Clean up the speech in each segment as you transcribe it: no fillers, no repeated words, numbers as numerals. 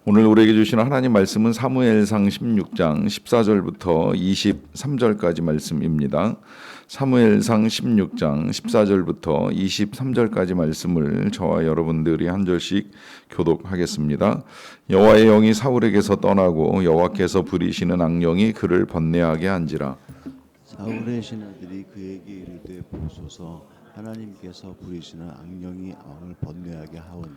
오늘 우리에게 주신 하나님 말씀은 사무엘상 16장 14절부터 23절까지 말씀입니다. 사무엘상 16장 14절부터 23절까지 말씀을 저와 여러분들이 한 절씩 교독하겠습니다. 여호와의 영이 사울에게서 떠나고 여호와께서 부리시는 악령이 그를 번뇌하게 한지라. 사울의 신하들이 그에게 이르되 보소서 하나님께서 부리시는 악령이 왕을 번뇌하게 하온즉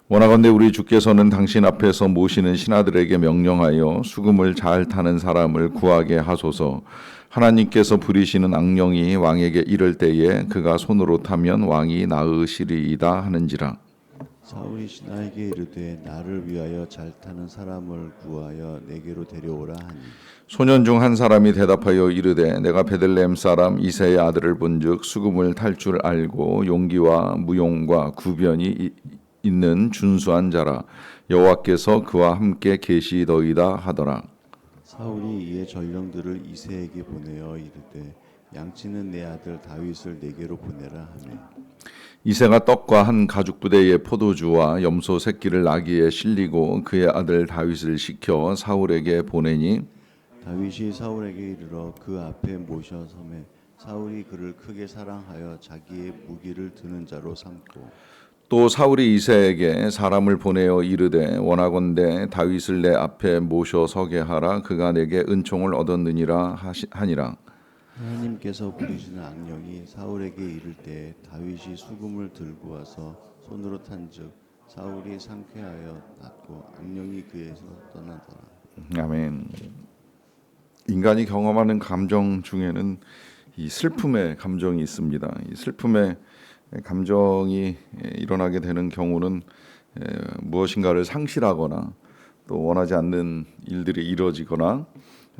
원하건대 우리 주께서는 당신 앞에서 모시는 신하들에게 명령하여 수금을 잘 타는 사람을 구하게 하소서. 하나님께서 부리시는 악령이 왕에게 이를 때에 그가 손으로 타면 왕이 나으시리이다 하는지라. 사울이 신하에게 이르되 나를 위하여 잘 타는 사람을 구하여 내게로 데려오라 하니 소년 중 한 사람이 대답하여 이르되 내가 베들레헴 사람 이새의 아들을 본즉 수금을 탈 줄 알고 용기와 무용과 구변이 있는 준수한 자라. 여호와께서 그와 함께 계시더이다 하더라. 사울이 이에 전령들을 이새에게 보내어 이르되 양치는 내 아들 다윗을 내게로 보내라 하매 이새가 떡과 한 가죽 부대의 포도주와 염소 새끼를 나귀에 실리고 그의 아들 다윗을 시켜 사울에게 보내니 다윗이 사울에게 이르러 그 앞에 모셔섬에 사울이 그를 크게 사랑하여 자기의 무기를 드는 자로 삼고 또 사울이 이새에게 사람을 보내어 이르되 원하건대 다윗을 내 앞에 모셔 서게 하라. 그가 내게 은총을 얻었느니라 하니라. 하나님께서 부리시는 악령이 사울에게 이를 때 다윗이 수금을 들고 와서 손으로 탄즉 사울이 상쾌하여 낫고 악령이 그에서 떠나더라. 아멘. 인간이 경험하는 감정 중에는 이 슬픔의 감정이 있습니다. 이 슬픔의 감정이 일어나게 되는 경우는 무엇인가를 상실하거나 또 원하지 않는 일들이 이루어지거나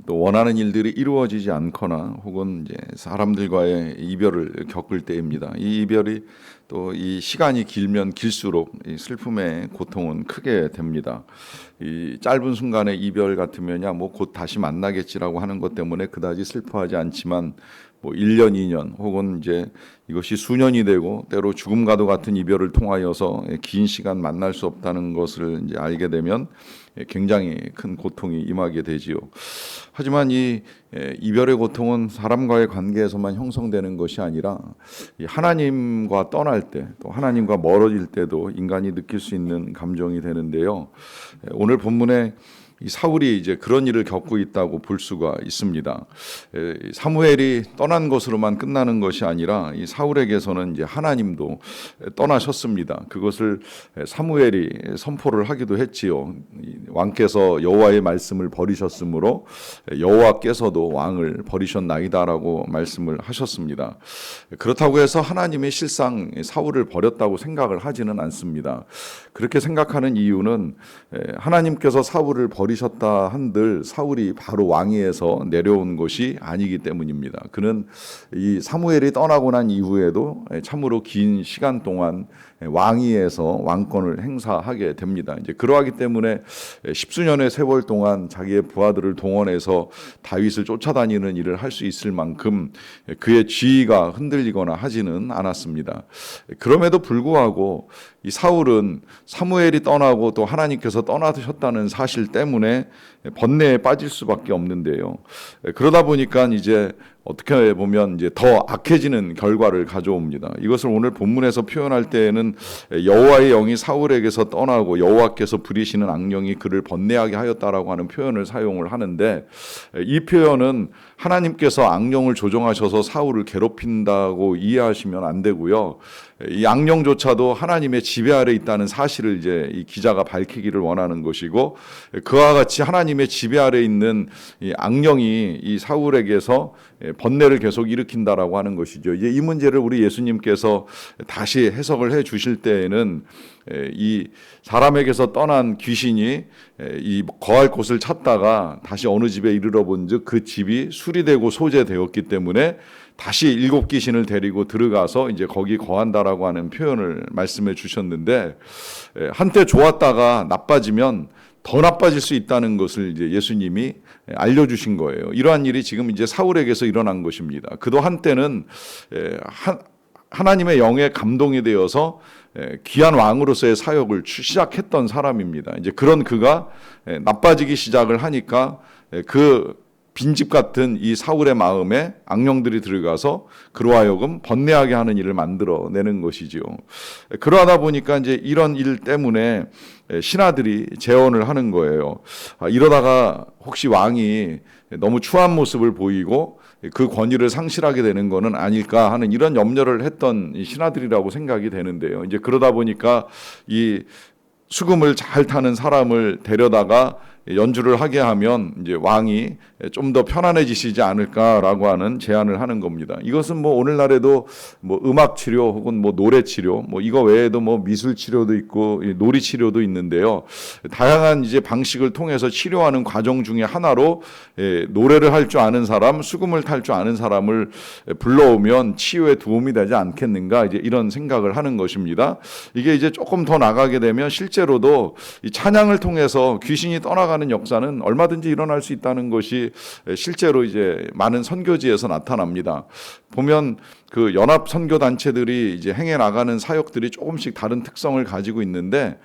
또 원하는 일들이 이루어지지 않거나 혹은 이제 사람들과의 이별을 겪을 때입니다. 이 이별이 또 이 시간이 길면 길수록 이 슬픔의 고통은 크게 됩니다. 이 짧은 순간의 이별 같으면야 뭐 곧 다시 만나겠지라고 하는 것 때문에 그다지 슬퍼하지 않지만 뭐 1년, 2년 혹은 이제 이것이 수년이 되고 때로 죽음과도 같은 이별을 통하여서 긴 시간 만날 수 없다는 것을 이제 알게 되면 굉장히 큰 고통이 임하게 되지요. 하지만 이 이별의 고통은 사람과의 관계에서만 형성되는 것이 아니라 하나님과 떠날 때 또 하나님과 멀어질 때도 인간이 느낄 수 있는 감정이 되는데요. 오늘 본문에 이 사울이 이제 그런 일을 겪고 있다고 볼 수가 있습니다. 사무엘이 떠난 것으로만 끝나는 것이 아니라 이 사울에게서는 이제 하나님도 떠나셨습니다. 그것을 사무엘이 선포를 하기도 했지요. 왕께서 여호와의 말씀을 버리셨으므로 여호와께서도 왕을 버리셨나이다라고 말씀을 하셨습니다. 그렇다고 해서 하나님이 실상 사울을 버렸다고 생각을 하지는 않습니다. 그렇게 생각하는 이유는 하나님께서 사울을 버리셨다 한들 사울이 바로 왕위에서 내려온 것이 아니기 때문입니다. 그는 이 사무엘이 떠나고 난 이후에도 참으로 긴 시간 동안 왕위에서 왕권을 행사하게 됩니다. 이제 그러하기 때문에 십수년의 세월 동안 자기의 부하들을 동원해서 다윗을 쫓아다니는 일을 할 수 있을 만큼 그의 지위가 흔들리거나 하지는 않았습니다. 그럼에도 불구하고 이 사울은 사무엘이 떠나고 또 하나님께서 떠나셨다는 사실 때문에 번뇌에 빠질 수밖에 없는데요. 그러다 보니까 이제 어떻게 보면 이제 더 악해지는 결과를 가져옵니다. 이것을 오늘 본문에서 표현할 때에는 여호와의 영이 사울에게서 떠나고 여호와께서 부리시는 악령이 그를 번뇌하게 하였다라고 하는 표현을 사용을 하는데 이 표현은 하나님께서 악령을 조종하셔서 사울을 괴롭힌다고 이해하시면 안 되고요. 이 악령조차도 하나님의 지배 아래 있다는 사실을 이제 이 기자가 밝히기를 원하는 것이고 그와 같이 하나님의 지배 아래 있는 이 악령이 이 사울에게서 번뇌를 계속 일으킨다라고 하는 것이죠. 이제 이 문제를 우리 예수님께서 다시 해석을 해 주실 때에는 이 사람에게서 떠난 귀신이 이 거할 곳을 찾다가 다시 어느 집에 이르러 본즉 그 집이 수리되고 소재되었기 때문에 다시 7 귀신을 데리고 들어가서 이제 거기 거한다라고 하는 표현을 말씀해 주셨는데 한때 좋았다가 나빠지면 더 나빠질 수 있다는 것을 이제 예수님이 알려주신 거예요. 이러한 일이 지금 이제 사울에게서 일어난 것입니다. 그도 한때는 하나님의 영에 감동이 되어서 귀한 왕으로서의 사역을 시작했던 사람입니다. 이제 그런 그가 나빠지기 시작을 하니까 그 빈집 같은 이 사울의 마음에 악령들이 들어가서 그로 하여금 번뇌하게 하는 일을 만들어내는 것이지요. 그러다 보니까 이제 이런 일 때문에 신하들이 재언을 하는 거예요. 이러다가 혹시 왕이 너무 추한 모습을 보이고 그 권위를 상실하게 되는 것은 아닐까 하는 이런 염려를 했던 신하들이라고 생각이 되는데요. 이제 그러다 보니까 이 수금을 잘 타는 사람을 데려다가 연주를 하게 하면 이제 왕이 좀 더 편안해지시지 않을까라고 하는 제안을 하는 겁니다. 이것은 뭐 오늘날에도 뭐 음악 치료 혹은 뭐 노래 치료 뭐 이거 외에도 뭐 미술 치료도 있고 놀이 치료도 있는데요. 다양한 이제 방식을 통해서 치료하는 과정 중에 하나로 노래를 할 줄 아는 사람, 수금을 탈 줄 아는 사람을 불러오면 치유에 도움이 되지 않겠는가 이제 이런 생각을 하는 것입니다. 이게 이제 조금 더 나가게 되면 실제로도 이 찬양을 통해서 귀신이 떠나가는 역사는 얼마든지 일어날 수 있다는 것이 실제로 이제 많은 선교지에서 나타납니다. 보면 그 연합 선교 단체들이 이제 행해 나가는 사역들이 조금씩 다른 특성을 가지고 있는데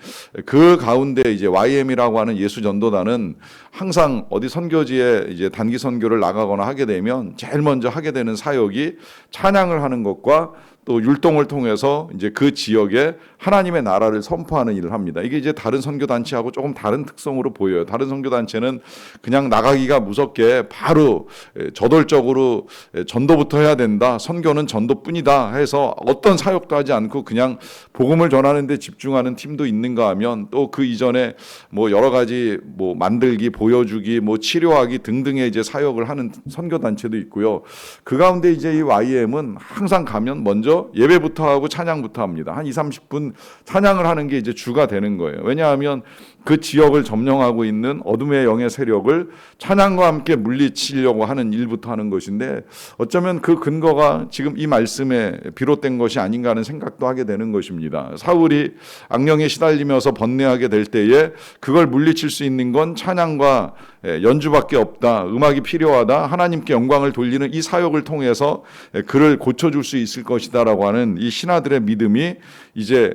그 가운데 이제 YM이라고 하는 예수 전도단은 항상 어디 선교지에 이제 단기 선교를 나가거나 하게 되면 제일 먼저 하게 되는 사역이 찬양을 하는 것과 또 율동을 통해서 이제 그 지역에 하나님의 나라를 선포하는 일을 합니다. 이게 이제 다른 선교 단체하고 조금 다른 특성으로 보여요. 다른 선교 단체는 그냥 나가기가 무섭게 바로 저돌적으로 전도부터 해야 된다. 선교는 전도뿐이다 해서 어떤 사역도 하지 않고 그냥 복음을 전하는 데 집중하는 팀도 있는가 하면 또 그 이전에 뭐 여러 가지 뭐 만들기, 보여주기, 뭐 치료하기 등등의 이제 사역을 하는 선교 단체도 있고요. 그 가운데 이제 이 YM은 항상 가면 먼저 예배부터 하고 찬양부터 합니다. 한 20-30분 찬양을 하는 게 이제 주가 되는 거예요. 왜냐하면 그 지역을 점령하고 있는 어둠의 영의 세력을 찬양과 함께 물리치려고 하는 일부터 하는 것인데 어쩌면 그 근거가 지금 이 말씀에 비롯된 것이 아닌가 하는 생각도 하게 되는 것입니다. 사울이 악령에 시달리면서 번뇌하게 될 때에 그걸 물리칠 수 있는 건 찬양과 연주밖에 없다. 음악이 필요하다. 하나님께 영광을 돌리는 이 사역을 통해서 그를 고쳐줄 수 있을 것이다라고 하는 이 신하들의 믿음이 이제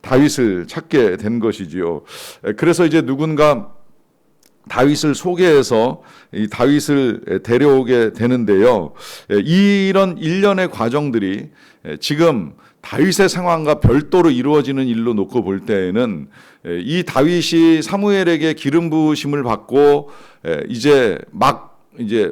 다윗을 찾게 된 것이지요. 그래서 이제 누군가 다윗을 소개해서 이 다윗을 데려오게 되는데요. 이런 일련의 과정들이 지금 다윗의 상황과 별도로 이루어지는 일로 놓고 볼 때에는 이 다윗이 사무엘에게 기름 부으심을 받고 이제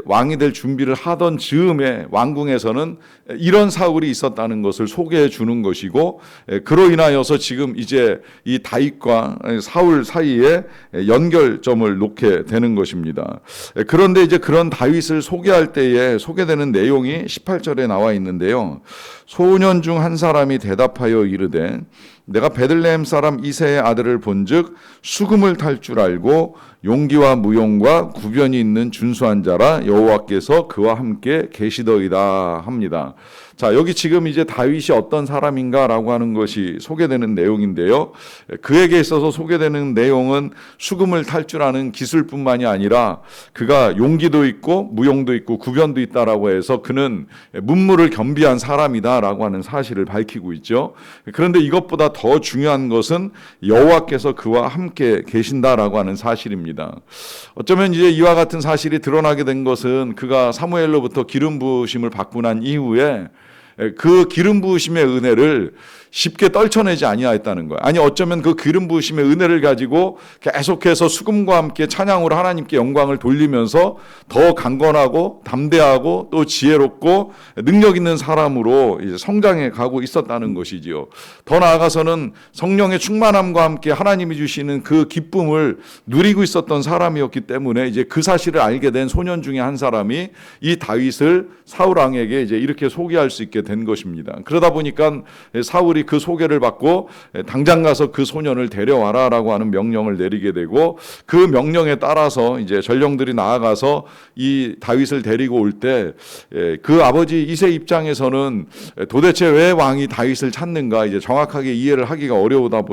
왕이 될 준비를 하던 즈음에 왕궁에서는 이런 사울이 있었다는 것을 소개해 주는 것이고 그로 인하여서 지금 이제 이 다윗과 사울 사이에 연결점을 놓게 되는 것입니다. 그런데 이제 그런 다윗을 소개할 때에 소개되는 내용이 18절에 나와 있는데요. 소년 중 한 사람이 대답하여 이르되 내가 베들레헴 사람 이새의 아들을 본즉 수금을 탈 줄 알고 용기와 무용과 구변이 있는 준수한 자라 여호와께서 그와 함께 계시더이다 합니다. 자, 여기 지금 이제 다윗이 어떤 사람인가라고 하는 것이 소개되는 내용인데요. 그에게 있어서 소개되는 내용은 수금을 탈 줄 아는 기술뿐만이 아니라 그가 용기도 있고 무용도 있고 구변도 있다라고 해서 그는 문무를 겸비한 사람이다라고 하는 사실을 밝히고 있죠. 그런데 이것보다 더 중요한 것은 여호와께서 그와 함께 계신다라고 하는 사실입니다. 어쩌면 이제 이와 같은 사실이 드러나게 된 것은 그가 사무엘로부터 기름 부으심을 받고 난 이후에 그 기름 부으심의 은혜를 쉽게 떨쳐내지 아니하였다는 거예요. 아니 어쩌면 그 기름 부으심의 은혜를 가지고 계속해서 수금과 함께 찬양으로 하나님께 영광을 돌리면서 더 강건하고 담대하고 또 지혜롭고 능력 있는 사람으로 이제 성장해 가고 있었다는 것이지요. 더 나아가서는 성령의 충만함과 함께 하나님이 주시는 그 기쁨을 누리고 있었던 사람이었기 때문에 이제 그 사실을 알게 된 소년 중에 한 사람이 이 다윗을 사울 왕에게 이제 이렇게 소개할 수 있게 된 것입니다. 그러다 보니까 사울이 그 소개를 받고 당장 가서 그 소년을 데려와라라고 하는 명령을 내리게 되고 그 명령에 따라서 이제 전령들이 나아가서 이 다윗을 데리고 올 때 그 아버지 이새 입장에서는 도대체 왜 왕이 다윗을 찾는가 이제 정확하게 이해를 하기가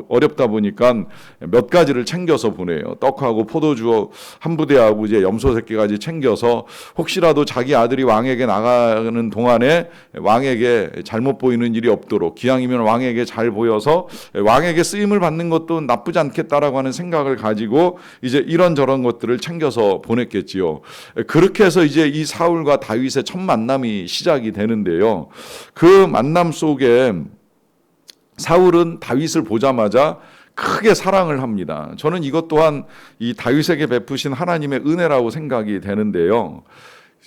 어렵다 보니까 몇 가지를 챙겨서 보내요. 떡하고 포도주 한 부대하고 이제 염소 새끼까지 챙겨서 혹시라도 자기 아들이 왕에게 나가는 동안에 왕에게 잘못 보이는 일이 없도록 기왕이면 왕 왕에게 잘 보여서 왕에게 쓰임을 받는 것도 나쁘지 않겠다라고 하는 생각을 가지고 이제 이런저런 것들을 챙겨서 보냈겠지요. 그렇게 해서 이제 이 사울과 다윗의 첫 만남이 시작이 되는데요. 그 만남 속에 사울은 다윗을 보자마자 크게 사랑을 합니다. 저는 이것 또한 이 다윗에게 베푸신 하나님의 은혜라고 생각이 되는데요.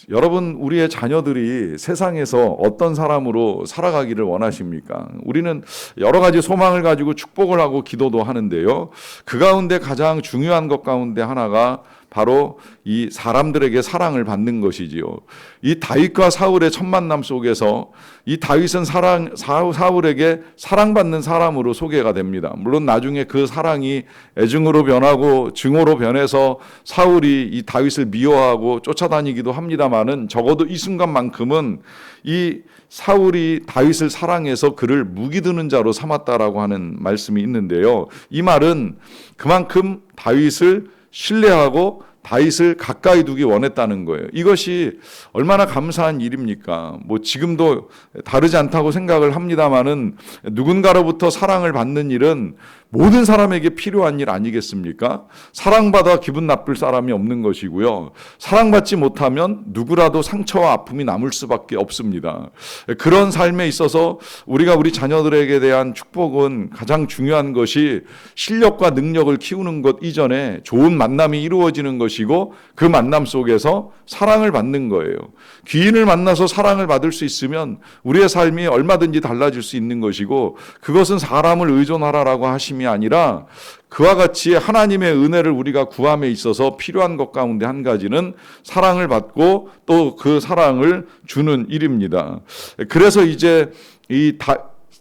여러분, 우리의 자녀들이 세상에서 어떤 사람으로 살아가기를 원하십니까? 우리는 여러 가지 소망을 가지고 축복을 하고 기도도 하는데요. 그 가운데 가장 중요한 것 가운데 하나가 바로 이 사람들에게 사랑을 받는 것이지요. 이 다윗과 사울의 첫 만남 속에서 이 다윗은 사울에게 사랑받는 사람으로 소개가 됩니다. 물론 나중에 그 사랑이 애증으로 변하고 증오로 변해서 사울이 이 다윗을 미워하고 쫓아다니기도 합니다만은 적어도 이 순간만큼은 이 사울이 다윗을 사랑해서 그를 무기 드는 자로 삼았다라고 하는 말씀이 있는데요. 이 말은 그만큼 다윗을 신뢰하고 다윗을 가까이 두기 원했다는 거예요. 이것이 얼마나 감사한 일입니까? 뭐 지금도 다르지 않다고 생각을 합니다만은 누군가로부터 사랑을 받는 일은 모든 사람에게 필요한 일 아니겠습니까? 사랑받아 기분 나쁠 사람이 없는 것이고요. 사랑받지 못하면 누구라도 상처와 아픔이 남을 수밖에 없습니다. 그런 삶에 있어서 우리가 우리 자녀들에게 대한 축복은 가장 중요한 것이 실력과 능력을 키우는 것 이전에 좋은 만남이 이루어지는 것이고 그 만남 속에서 사랑을 받는 거예요. 귀인을 만나서 사랑을 받을 수 있으면 우리의 삶이 얼마든지 달라질 수 있는 것이고 그것은 사람을 의존하라라고 하심이 아니라 그와 같이 하나님의 은혜를 우리가 구함에 있어서 필요한 것 가운데 한 가지는 사랑을 받고 또 그 사랑을 주는 일입니다. 그래서 이제 이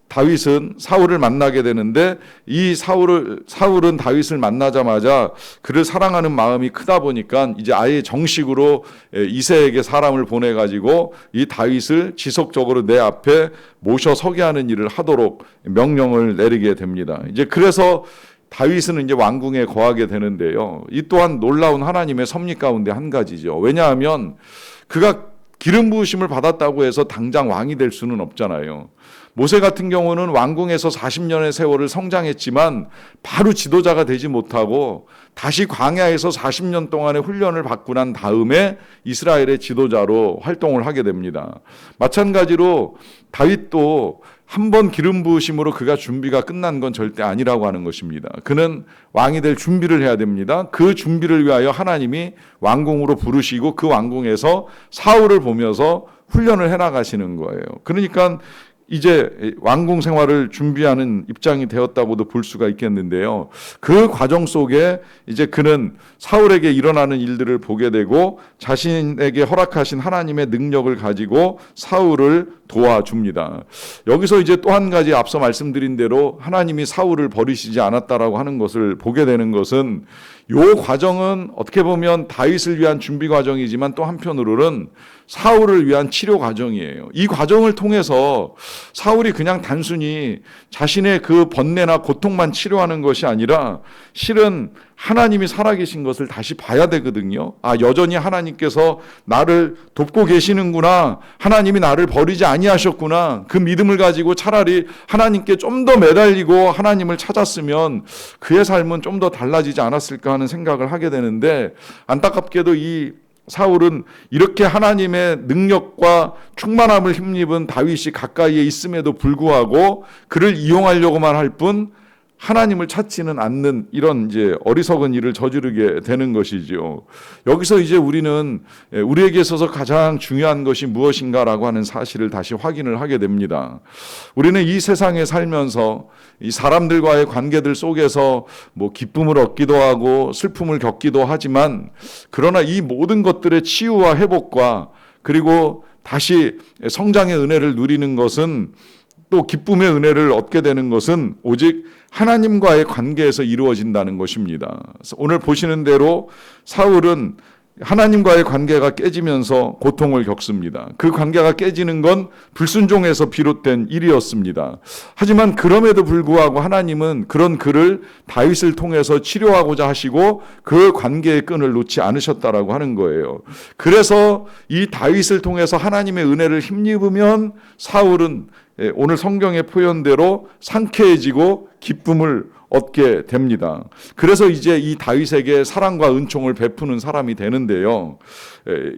다윗은 사울을 만나게 되는데 이 사울은 다윗을 만나자마자 그를 사랑하는 마음이 크다 보니까 이제 아예 정식으로 이새에게 사람을 보내가지고 이 다윗을 지속적으로 내 앞에 모셔 서게 하는 일을 하도록 명령을 내리게 됩니다. 이제 그래서 다윗은 이제 왕궁에 거하게 되는데요. 이 또한 놀라운 하나님의 섭리 가운데 한 가지죠. 왜냐하면 그가 기름 부으심을 받았다고 해서 당장 왕이 될 수는 없잖아요. 모세 같은 경우는 왕궁에서 40년의 세월을 성장했지만 바로 지도자가 되지 못하고 다시 광야에서 40년 동안의 훈련을 받고 난 다음에 이스라엘의 지도자로 활동을 하게 됩니다. 마찬가지로 다윗도 한 번 기름 부으심으로 그가 준비가 끝난 건 절대 아니라고 하는 것입니다. 그는 왕이 될 준비를 해야 됩니다. 그 준비를 위하여 하나님이 왕궁으로 부르시고 그 왕궁에서 사울을 보면서 훈련을 해나가시는 거예요. 그러니까 이제 왕궁 생활을 준비하는 입장이 되었다고도 볼 수가 있겠는데요. 그 과정 속에 이제 그는 사울에게 일어나는 일들을 보게 되고 자신에게 허락하신 하나님의 능력을 가지고 사울을 도와줍니다. 여기서 이제 또 한 가지 앞서 말씀드린 대로 하나님이 사울을 버리시지 않았다라고 하는 것을 보게 되는 것은 이 과정은 어떻게 보면 다윗을 위한 준비 과정이지만 또 한편으로는 사울을 위한 치료 과정이에요. 이 과정을 통해서 사울이 그냥 단순히 자신의 그 번뇌나 고통만 치료하는 것이 아니라 실은 하나님이 살아계신 것을 다시 봐야 되거든요. 아, 여전히 하나님께서 나를 돕고 계시는구나. 하나님이 나를 버리지 아니하셨구나. 그 믿음을 가지고 차라리 하나님께 좀 더 매달리고 하나님을 찾았으면 그의 삶은 좀 더 달라지지 않았을까 하는 생각을 하게 되는데 안타깝게도 이 사울은 이렇게 하나님의 능력과 충만함을 힘입은 다윗이 가까이에 있음에도 불구하고 그를 이용하려고만 할 뿐 하나님을 찾지는 않는 이런 이제 어리석은 일을 저지르게 되는 것이지요. 여기서 이제 우리는 우리에게 있어서 가장 중요한 것이 무엇인가라고 하는 사실을 다시 확인을 하게 됩니다. 우리는 이 세상에 살면서 이 사람들과의 관계들 속에서 뭐 기쁨을 얻기도 하고 슬픔을 겪기도 하지만 그러나 이 모든 것들의 치유와 회복과 그리고 다시 성장의 은혜를 누리는 것은 또 기쁨의 은혜를 얻게 되는 것은 오직 하나님과의 관계에서 이루어진다는 것입니다. 오늘 보시는 대로 사울은 하나님과의 관계가 깨지면서 고통을 겪습니다. 그 관계가 깨지는 건 불순종에서 비롯된 일이었습니다. 하지만 그럼에도 불구하고 하나님은 그런 그를 다윗을 통해서 치료하고자 하시고 그 관계의 끈을 놓지 않으셨다라고 하는 거예요. 그래서 이 다윗을 통해서 하나님의 은혜를 힘입으면 사울은 오늘 성경의 표현대로 상쾌해지고 기쁨을 얻게 됩니다. 그래서 이제 이 다윗에게 사랑과 은총을 베푸는 사람이 되는데요.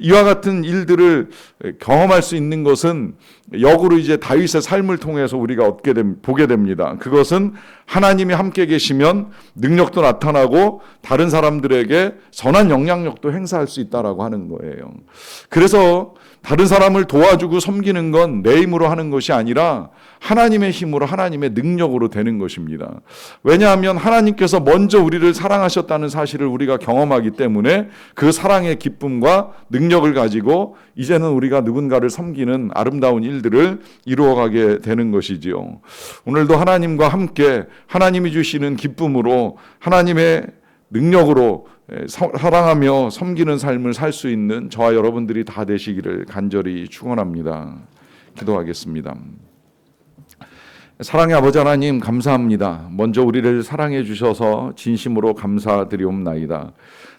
이와 같은 일들을 경험할 수 있는 것은 역으로 이제 다윗의 삶을 통해서 우리가 보게 됩니다. 그것은 하나님이 함께 계시면 능력도 나타나고 다른 사람들에게 선한 영향력도 행사할 수 있다라고 하는 거예요. 그래서 다른 사람을 도와주고 섬기는 건 내 힘으로 하는 것이 아니라 하나님의 힘으로, 하나님의 능력으로 되는 것입니다. 왜냐하면 하나님께서 먼저 우리를 사랑하셨다는 사실을 우리가 경험하기 때문에 그 사랑의 기쁨과 능력을 가지고 이제는 우리가 누군가를 섬기는 아름다운 일들을 이루어가게 되는 것이지요. 오늘도 하나님과 함께 하나님이 주시는 기쁨으로, 하나님의 능력으로 사랑하며 섬기는 삶을 살 수 있는 저와 여러분들이 다 되시기를 간절히 축원합니다. 기도하겠습니다. 사랑의 아버지 하나님, 감사합니다. 먼저 우리를 사랑해 주셔서 진심으로 감사드리옵나이다.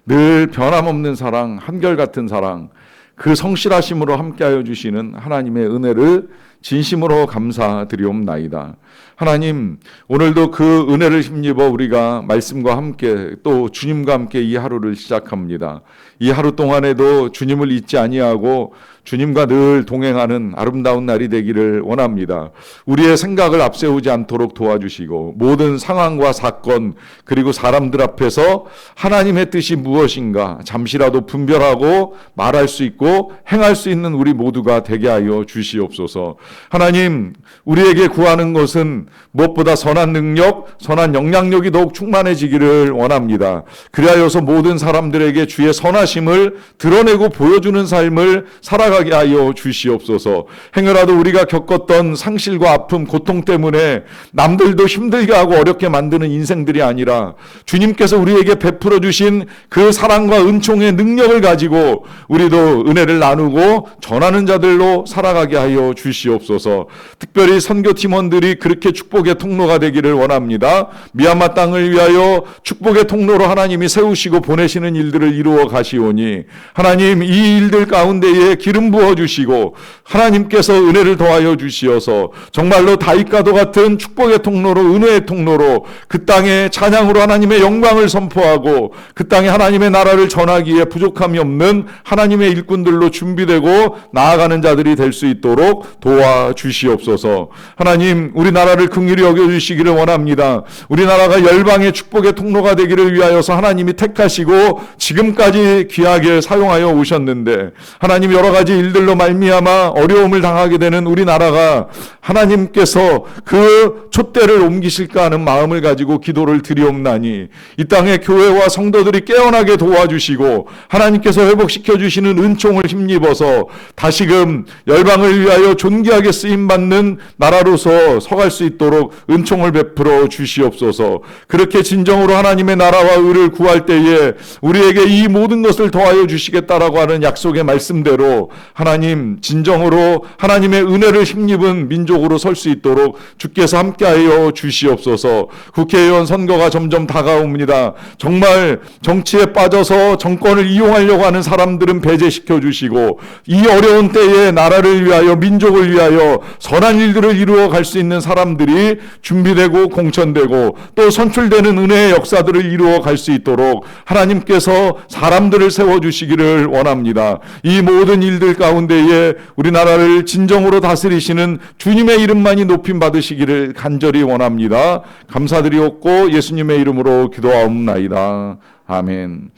늘 변함없는 사랑, 한결같은 사랑, 그 성실하심으로 함께하여 주시는 하나님의 은혜를 진심으로 감사드리옵나이다. 하나님, 오늘도 그 은혜를 힘입어 우리가 말씀과 함께 또 주님과 함께 이 하루를 시작합니다. 이 하루 동안에도 주님을 잊지 아니하고 주님과 늘 동행하는 아름다운 날이 되기를 원합니다. 우리의 생각을 앞세우지 않도록 도와주시고 모든 상황과 사건 그리고 사람들 앞에서 하나님의 뜻이 무엇인가 잠시라도 분별하고 말할 수 있고 행할 수 있는 우리 모두가 되게 하여 주시옵소서. 하나님, 우리에게 구하는 것은 무엇보다 선한 능력, 선한 영향력이 더욱 충만해지기를 원합니다. 그리하여서 모든 사람들에게 주의 선하심을 드러내고 보여주는 삶을 살아가게 하여 주시옵소서. 행여라도 우리가 겪었던 상실과 아픔, 고통 때문에 남들도 힘들게 하고 어렵게 만드는 인생들이 아니라 주님께서 우리에게 베풀어 주신 그 사랑과 은총의 능력을 가지고 우리도 은혜를 나누고 전하는 자들로 살아가게 하여 주시옵소서. 특별히 선교 팀원들이 그렇게 축복의 통로가 되기를 원합니다. 미얀마 땅을 위하여 축복의 통로로 하나님이 세우시고 보내시는 일들을 이루어 가시오니 하나님, 이 일들 가운데에 기름 부어 주시고 하나님께서 은혜를 더하여 주시어서 정말로 다윗과도 같은 축복의 통로로, 은혜의 통로로 그 땅에 찬양으로 하나님의 영광을 선포하고 그 땅에 하나님의 나라를 전하기에 부족함이 없는 하나님의 일꾼들로 준비되고 나아가는 자들이 될 수 있도록 도와주시옵소서. 하나님, 우리나라를 긍휼히 여겨주시기를 원합니다. 우리나라가 열방의 축복의 통로가 되기를 위하여서 하나님이 택하시고 지금까지 귀하게 사용하여 오셨는데 하나님, 여러 가지 일들로 말미암아 어려움을 당하게 되는 우리나라가 하나님께서 그 촛대를 옮기실까 하는 마음을 가지고 기도를 드리옵나니 이 땅의 교회와 성도들이 깨어나게 도와주시고 하나님께서 회복시켜 주시는 은총을 힘입어서 다시금 열방을 위하여 존귀하게 쓰임받는 나라로서 서갈 수 있도록 은총을 베풀어 주시옵소서. 그렇게 진정으로 하나님의 나라와 의를 구할 때에 우리에게 이 모든 것을 더하여 주시겠다라고 하는 약속의 말씀대로 하나님, 진정으로 하나님의 은혜를 힘입은 민족으로 설 수 있도록 주께서 함께하여 주시옵소서. 국회의원 선거가 점점 다가옵니다. 정말 정치에 빠져서 정권을 이용하려고 하는 사람들은 배제시켜 주시고 이 어려운 때에 나라를 위하여, 민족을 위하여 선한 일들을 이루어 갈 수 있는 사람들이 준비되고 공천되고 또 선출되는 은혜의 역사들을 이루어 갈 수 있도록 하나님께서 사람들을 세워주시기를 원합니다. 이 모든 일들 가운데에 우리나라를 진정으로 다스리시는 주님의 이름만이 높임 받으시기를 간절히 원합니다. 감사드리옵고 예수님의 이름으로 기도하옵나이다. 아멘.